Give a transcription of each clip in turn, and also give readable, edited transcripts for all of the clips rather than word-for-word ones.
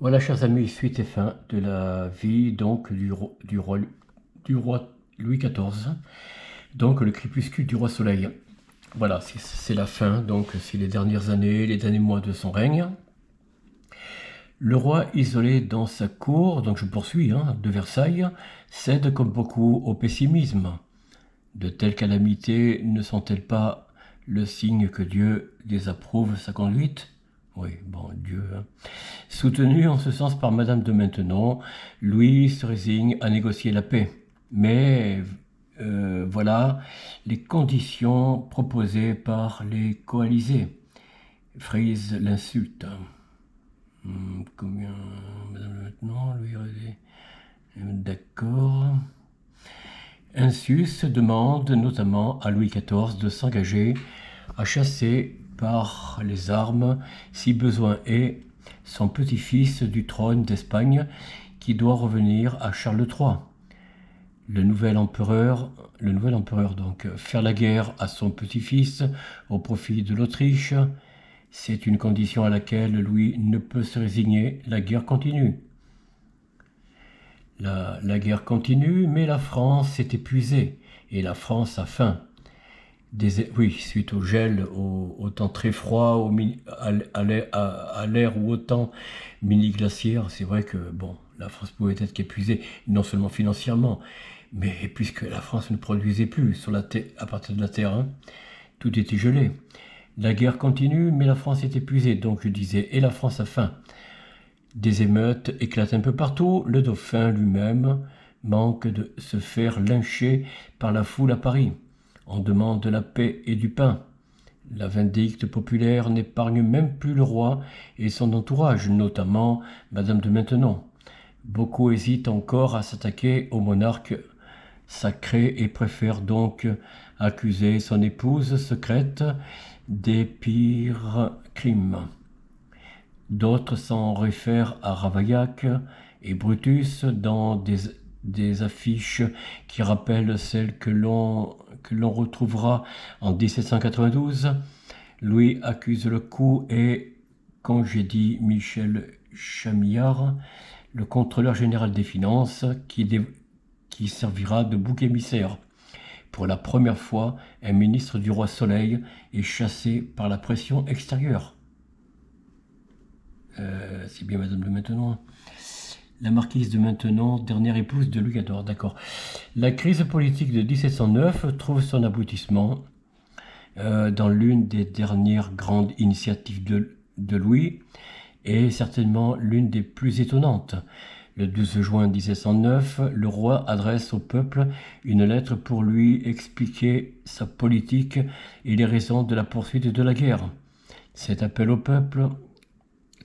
Voilà, chers amis, suite et fin de la vie donc du roi Louis XIV, donc le crépuscule du roi Soleil. Voilà, c'est la fin, donc c'est les dernières années, les derniers mois de son règne. Le roi, isolé dans sa cour, donc je poursuis, de Versailles, cède comme beaucoup au pessimisme. De telles calamités ne sont-elles pas le signe que Dieu désapprouve sa conduite? Oui, bon, Dieu. Soutenu en ce sens par Madame de Maintenon, Louis se résigne à négocier la paix. Mais voilà les conditions proposées par les coalisés. Frise l'insulte. Combien Madame de Maintenon, Louis d'accord. Insus demande notamment à Louis XIV de s'engager à chasser par les armes, si besoin est, son petit-fils du trône d'Espagne, qui doit revenir à Charles III. Le nouvel empereur donc, faire la guerre à son petit-fils au profit de l'Autriche, c'est une condition à laquelle Louis ne peut se résigner. La guerre continue. La guerre continue, mais la France est épuisée, et la France a faim. Oui, suite au gel, au temps très froid, à l'ère ou au temps mini-glaciaire, c'est vrai que bon, la France pouvait être qu'épuisée, non seulement financièrement, mais puisque la France ne produisait plus à partir de la Terre, tout était gelé. La guerre continue, mais la France est épuisée, donc je disais, et la France a faim. Des émeutes éclatent un peu partout, le dauphin lui-même manque de se faire lyncher par la foule à Paris. On demande de la paix et du pain. La vindicte populaire n'épargne même plus le roi et son entourage, notamment Madame de Maintenon. Beaucoup hésitent encore à s'attaquer au monarque sacré et préfèrent donc accuser son épouse secrète des pires crimes. D'autres s'en réfèrent à Ravaillac et Brutus dans des affiches qui rappellent celles que l'on retrouvera en 1792. Louis accuse le coup et congédie Michel Chamillard, le contrôleur général des finances, qui servira de bouc émissaire. Pour la première fois, un ministre du roi Soleil est chassé par la pression extérieure. C'est bien Madame de Maintenon. La marquise de Maintenon, dernière épouse de Louis XIV, d'accord. La crise politique de 1709 trouve son aboutissement dans l'une des dernières grandes initiatives de Louis, et certainement l'une des plus étonnantes. Le 12 juin 1709, le roi adresse au peuple une lettre pour lui expliquer sa politique et les raisons de la poursuite de la guerre. Cet appel au peuple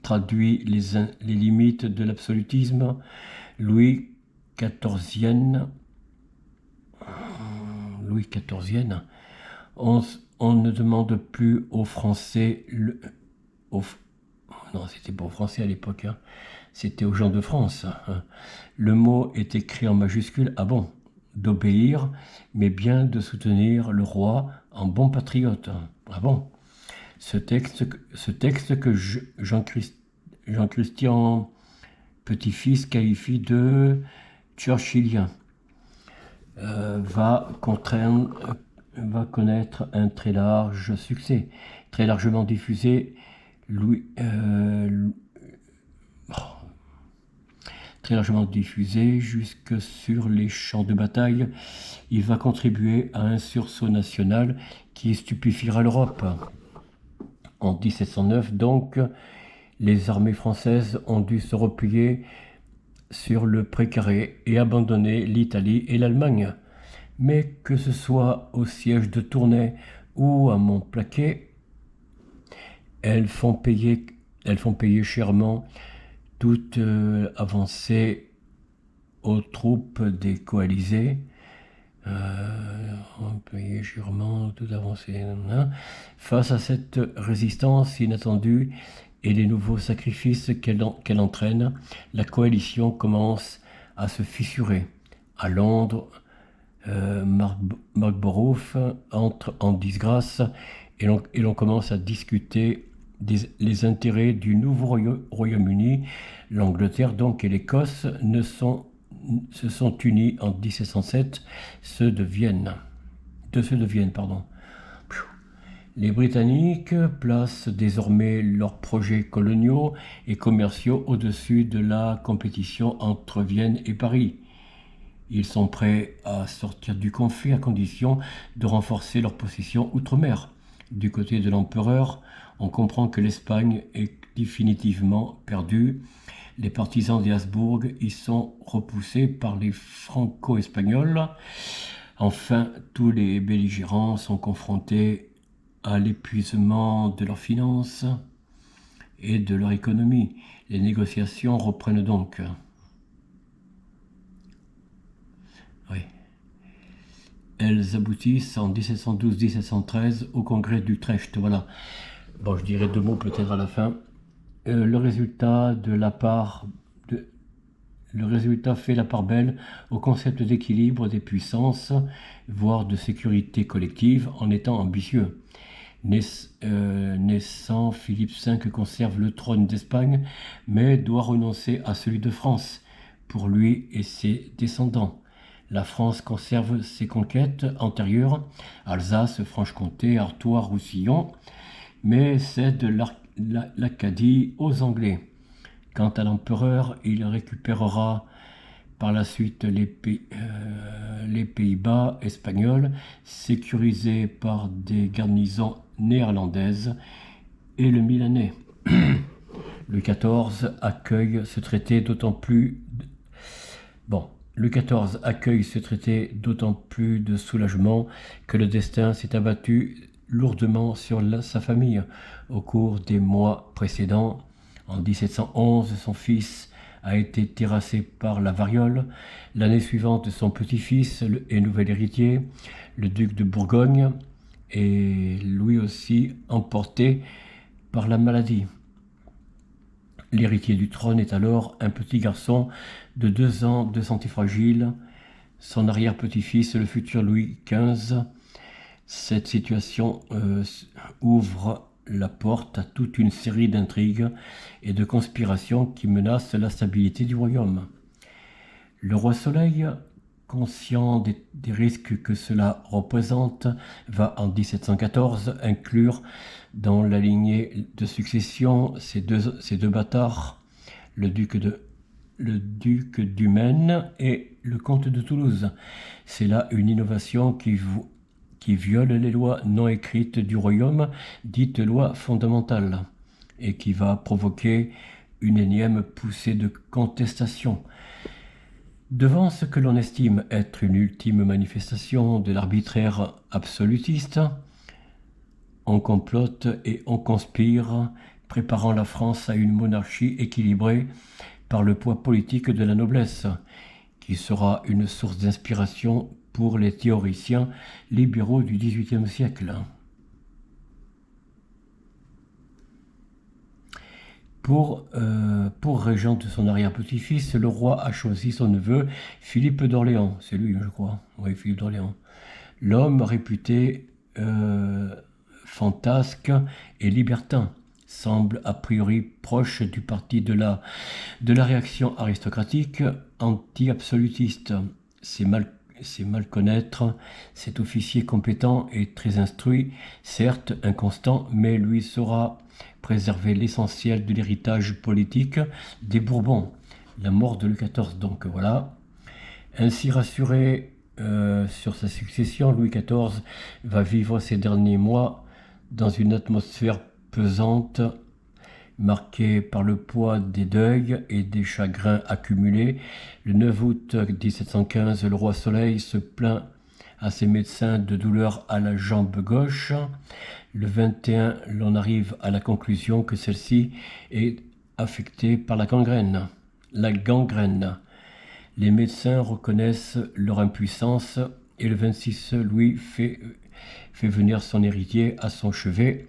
traduit les limites de l'absolutisme. Louis XIV, on ne demande plus aux Français, non, c'était pas aux Français à l'époque, c'était aux gens de France. Le mot est écrit en majuscule, ah bon, d'obéir, mais bien de soutenir le roi en bon patriote. Ah bon. Ce texte que Jean-Christian Petit-Fils qualifie de churchillien va connaître un très large succès, très largement diffusé. Très largement diffusé jusque sur les champs de bataille, il va contribuer à un sursaut national qui stupifiera l'Europe. En 1709, donc, les armées françaises ont dû se replier sur le Précaré et abandonner l'Italie et l'Allemagne. Mais que ce soit au siège de Tournai ou à Montplaquet, elles font payer chèrement toute avancée aux troupes des coalisés. Payer chèrement toute avancée. Face à cette résistance inattendue et les nouveaux sacrifices qu'elle entraîne, la coalition commence à se fissurer. À Londres, Marlborough entre en disgrâce et l'on commence à discuter les intérêts du nouveau Royaume-Uni. L'Angleterre donc et l'Écosse se sont unis en 1707, de ceux de Vienne, pardon. Les Britanniques placent désormais leurs projets coloniaux et commerciaux au-dessus de la compétition entre Vienne et Paris. Ils sont prêts à sortir du conflit à condition de renforcer leur position outre-mer. Du côté de l'empereur, on comprend que l'Espagne est définitivement perdue. Les partisans des Habsbourg y sont repoussés par les franco-espagnols. Enfin, tous les belligérants sont confrontés à l'épuisement de leurs finances et de leur économie. Les négociations reprennent donc. Oui. Elles aboutissent en 1712-1713 au congrès d'Utrecht. Voilà. Bon, je dirais deux mots peut-être à la fin. Le résultat fait la part belle au concept d'équilibre des puissances, voire de sécurité collective, en étant ambitieux. Naissant, Philippe V conserve le trône d'Espagne, mais doit renoncer à celui de France, pour lui et ses descendants. La France conserve ses conquêtes antérieures, Alsace, Franche-Comté, Artois, Roussillon, mais cède l'Acadie aux Anglais. Quant à l'empereur, il récupérera par la suite les Pays-Bas espagnols, sécurisés par des garnisons néerlandaises, et le Milanais. Louis XIV accueille ce traité d'autant plus de soulagement que le destin s'est abattu lourdement sur sa famille au cours des mois précédents. En 1711, son fils a été terrassé par la variole. L'année suivante, son petit-fils et nouvel héritier, le duc de Bourgogne, est lui aussi emporté par la maladie. L'héritier du trône est alors un petit garçon de 2 ans de santé fragile, son arrière-petit-fils, le futur Louis XV. Cette situation ouvre la porte à toute une série d'intrigues et de conspirations qui menacent la stabilité du royaume. Le roi Soleil, conscient des risques que cela représente, va en 1714 inclure dans la lignée de succession ces deux bâtards, le duc du Maine et le comte de Toulouse. C'est là une innovation qui viole les lois non écrites du royaume, dites lois fondamentales, et qui va provoquer une énième poussée de contestation. Devant ce que l'on estime être une ultime manifestation de l'arbitraire absolutiste, on complote et on conspire, préparant la France à une monarchie équilibrée par le poids politique de la noblesse, qui sera une source d'inspiration pour les théoriciens libéraux du XVIIIe siècle. Pour régent de son arrière-petit-fils, le roi a choisi son neveu Philippe d'Orléans. C'est lui, je crois. Oui, Philippe d'Orléans. L'homme réputé fantasque et libertin semble a priori proche du parti de la réaction aristocratique anti-absolutiste. C'est mal connaître cet officier compétent et très instruit, certes inconstant, mais lui saura préserver l'essentiel de l'héritage politique des Bourbons. La mort de Louis XIV, donc voilà. Ainsi rassuré sur sa succession, Louis XIV va vivre ces derniers mois dans une atmosphère pesante, marquée par le poids des deuils et des chagrins accumulés. Le 9 août 1715, le roi Soleil se plaint à ses médecins de douleurs à la jambe gauche. Le 21, l'on arrive à la conclusion que celle-ci est affectée par la gangrène. Les médecins reconnaissent leur impuissance et le 26, Louis fait venir son héritier à son chevet.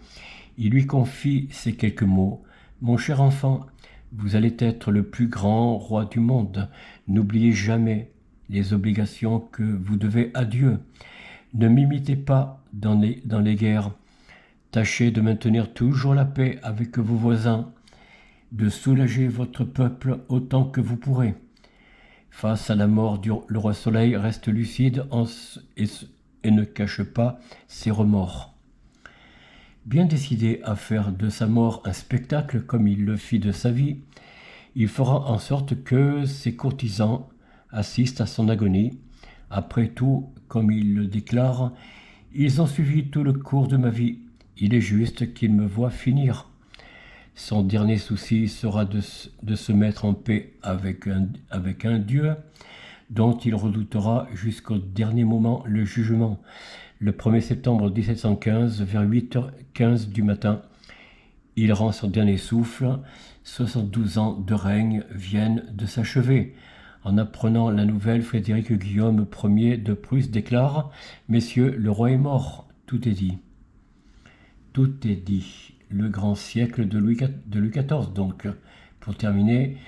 Il lui confie ces quelques mots. « Mon cher enfant, vous allez être le plus grand roi du monde. N'oubliez jamais les obligations que vous devez à Dieu. Ne m'imitez pas dans les guerres. Tâchez de maintenir toujours la paix avec vos voisins, de soulager votre peuple autant que vous pourrez. Face à la mort le roi Soleil reste lucide et ne cache pas ses remords. Bien décidé à faire de sa mort un spectacle comme il le fit de sa vie, il fera en sorte que ses courtisans assistent à son agonie. Après tout, comme il le déclare, ils ont suivi tout le cours de ma vie. Il est juste qu'ils me voient finir. Son dernier souci sera de se mettre en paix avec un Dieu dont il redoutera jusqu'au dernier moment le jugement. Le 1er septembre 1715, vers 8h15 du matin, il rend son dernier souffle. 72 ans de règne viennent de s'achever. En apprenant la nouvelle, Frédéric Guillaume Ier de Prusse déclare « Messieurs, le roi est mort, tout est dit. » Tout est dit. Le grand siècle de Louis XIV, donc. Pour terminer,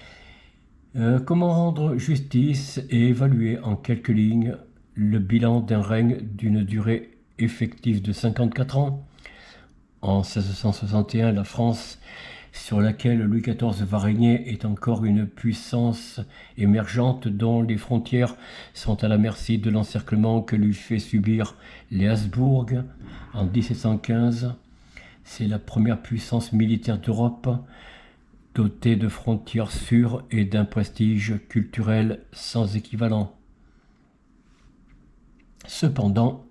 comment rendre justice et évaluer en quelques lignes le bilan d'un règne d'une durée effective de 54 ans. En 1661, la France, sur laquelle Louis XIV va régner, est encore une puissance émergente dont les frontières sont à la merci de l'encerclement que lui fait subir les Habsbourg. En 1715, c'est la première puissance militaire d'Europe, dotée de frontières sûres et d'un prestige culturel sans équivalent. Cependant,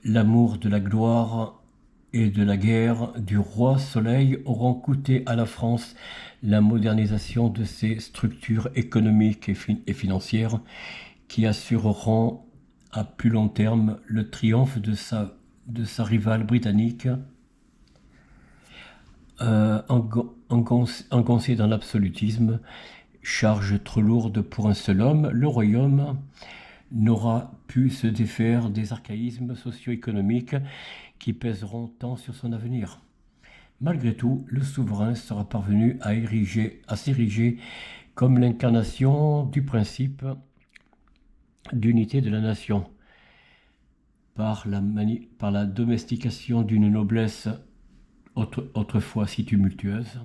l'amour de la gloire et de la guerre du roi Soleil auront coûté à la France la modernisation de ses structures économiques et financières qui assureront à plus long terme le triomphe de sa rivale britannique. Engoncé dans l'absolutisme, charge trop lourde pour un seul homme, le royaume n'aura pu se défaire des archaïsmes socio-économiques qui pèseront tant sur son avenir. Malgré tout, le souverain sera parvenu à s'ériger comme l'incarnation du principe d'unité de la nation, par la domestication d'une noblesse autrefois si tumultueuse,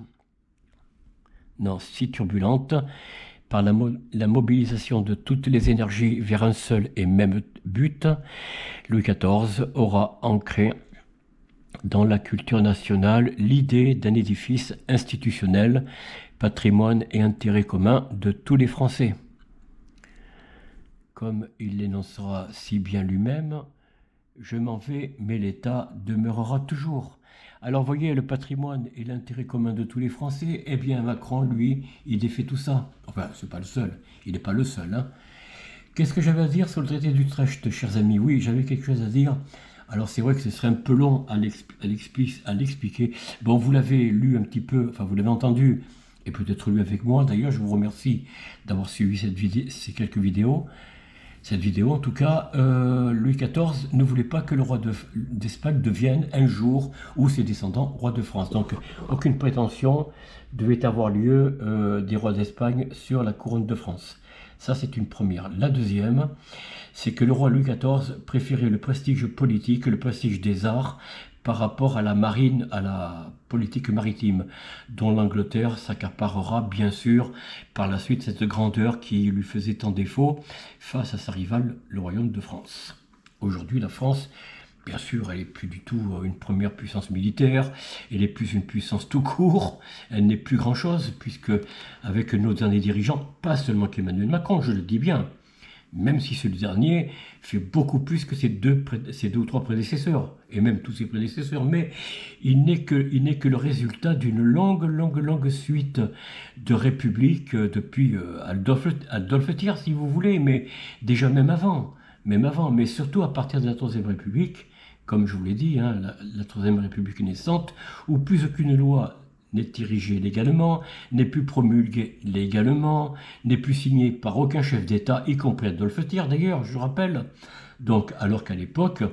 si turbulente, par la mobilisation de toutes les énergies vers un seul et même but. Louis XIV aura ancré dans la culture nationale l'idée d'un édifice institutionnel, patrimoine et intérêt commun de tous les Français. Comme il l'énoncera si bien lui-même, « Je m'en vais, mais l'État demeurera toujours ». Alors voyez, le patrimoine et l'intérêt commun de tous les Français, eh bien Macron, lui, il défait tout ça. Enfin, c'est pas le seul, il n'est pas le seul. Hein. Qu'est-ce que j'avais à dire sur le traité d'Utrecht, chers amis? Oui, j'avais quelque chose à dire. Alors c'est vrai que ce serait un peu long à l'expliquer. Bon, vous l'avez lu un petit peu, enfin vous l'avez entendu, et peut-être lu avec moi. D'ailleurs, je vous remercie d'avoir suivi ces quelques vidéos. Cette vidéo, en tout cas, Louis XIV ne voulait pas que le roi d'Espagne devienne un jour, ou ses descendants, roi de France. Donc, aucune prétention devait avoir lieu des rois d'Espagne sur la couronne de France. Ça, c'est une première. La deuxième, c'est que le roi Louis XIV préférait le prestige politique, le prestige des arts, par rapport à la marine, à la politique maritime, dont l'Angleterre s'accaparera bien sûr par la suite cette grandeur qui lui faisait tant défaut face à sa rivale, le royaume de France. Aujourd'hui, la France, bien sûr, elle n'est plus du tout une première puissance militaire, elle est plus une puissance tout court, elle n'est plus grand-chose, puisque avec nos derniers dirigeants, pas seulement qu'Emmanuel Macron, je le dis bien, même si ce dernier fait beaucoup plus que ses deux ou trois prédécesseurs, et même tous ses prédécesseurs, mais il n'est que le résultat d'une longue suite de républiques depuis Adolphe Thiers, si vous voulez, mais déjà même avant, mais surtout à partir de la Troisième République, comme je vous l'ai dit, hein, la Troisième République naissante, où plus aucune loi n'est érigée légalement, n'est plus promulguée légalement, n'est plus signée par aucun chef d'État, y compris Adolphe Thiers d'ailleurs, je rappelle. Donc, alors qu'à l'époque,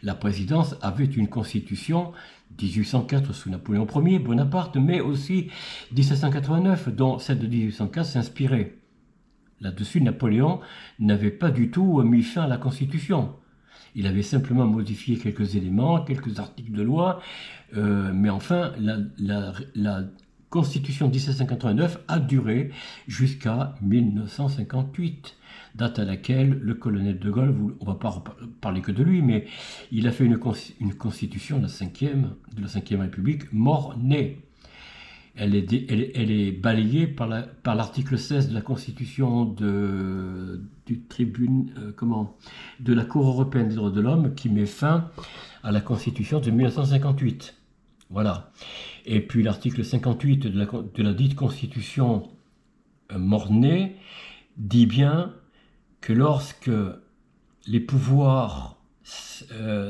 la présidence avait une constitution 1804 sous Napoléon Ier, Bonaparte, mais aussi 1789, dont celle de 1815 s'inspirait. Là-dessus, Napoléon n'avait pas du tout mis fin à la constitution. Il avait simplement modifié quelques éléments, quelques articles de loi, mais enfin, la Constitution de 1789 a duré jusqu'à 1958, date à laquelle le colonel de Gaulle, on ne va pas parler que de lui, mais il a fait une constitution de la 5e République mort-née. Elle est balayée par l'article 16 de la Constitution de la Cour européenne des droits de l'homme qui met fin à la Constitution de 1958. Voilà. Et puis l'article 58 de la dite Constitution mort-née dit bien que lorsque les pouvoirs se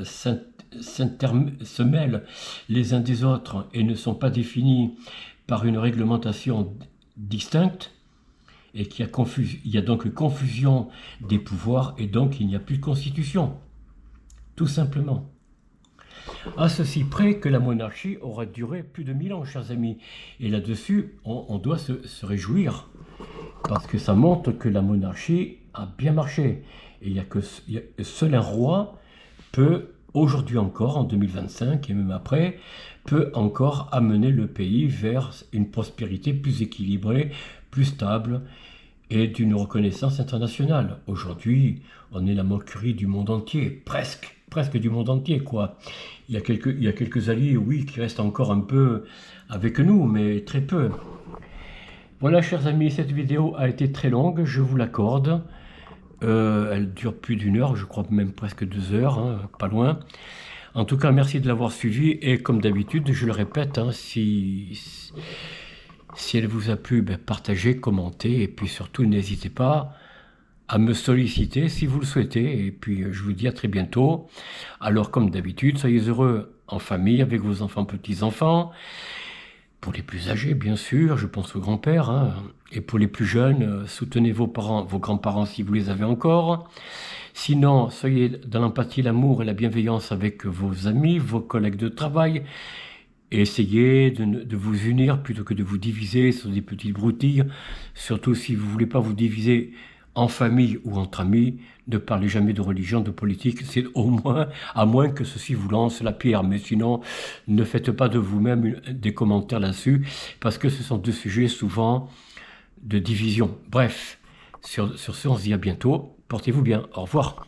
mêlent les uns des autres et ne sont pas définis par une réglementation distincte, et qu'il y a donc confusion des pouvoirs, et donc il n'y a plus de constitution. Tout simplement. À ceci près que la monarchie aura duré plus de 1000 ans, chers amis. Et là-dessus, on doit se réjouir, parce que ça montre que la monarchie a bien marché. Et seul un roi peut, aujourd'hui encore, en 2025 et même après, peut encore amener le pays vers une prospérité plus équilibrée, plus stable et d'une reconnaissance internationale. Aujourd'hui, on est la moquerie du monde entier, presque du monde entier, quoi. Il y a quelques alliés, oui, qui restent encore un peu avec nous, mais très peu. Voilà, chers amis, cette vidéo a été très longue, je vous l'accorde. Elle dure plus d'1 heure, je crois même presque 2 heures, hein, pas loin. En tout cas, merci de l'avoir suivi, et comme d'habitude, je le répète, hein, si elle vous a plu, partagez, commentez, et puis surtout, n'hésitez pas à me solliciter si vous le souhaitez, et puis je vous dis à très bientôt. Alors, comme d'habitude, soyez heureux en famille, avec vos enfants, petits-enfants, pour les plus âgés, bien sûr, je pense aux grands-pères, hein, et pour les plus jeunes, soutenez vos parents, vos grands-parents si vous les avez encore. Sinon, soyez dans l'empathie, l'amour et la bienveillance avec vos amis, vos collègues de travail, et essayez de vous unir plutôt que de vous diviser sur des petites broutilles. Surtout si vous ne voulez pas vous diviser en famille ou entre amis, ne parlez jamais de religion, de politique, c'est à moins que ceci vous lance la pierre. Mais sinon, ne faites pas de vous-même des commentaires là-dessus, parce que ce sont deux sujets souvent de division. Bref, sur ce, on se dit à bientôt. Portez-vous bien. Au revoir.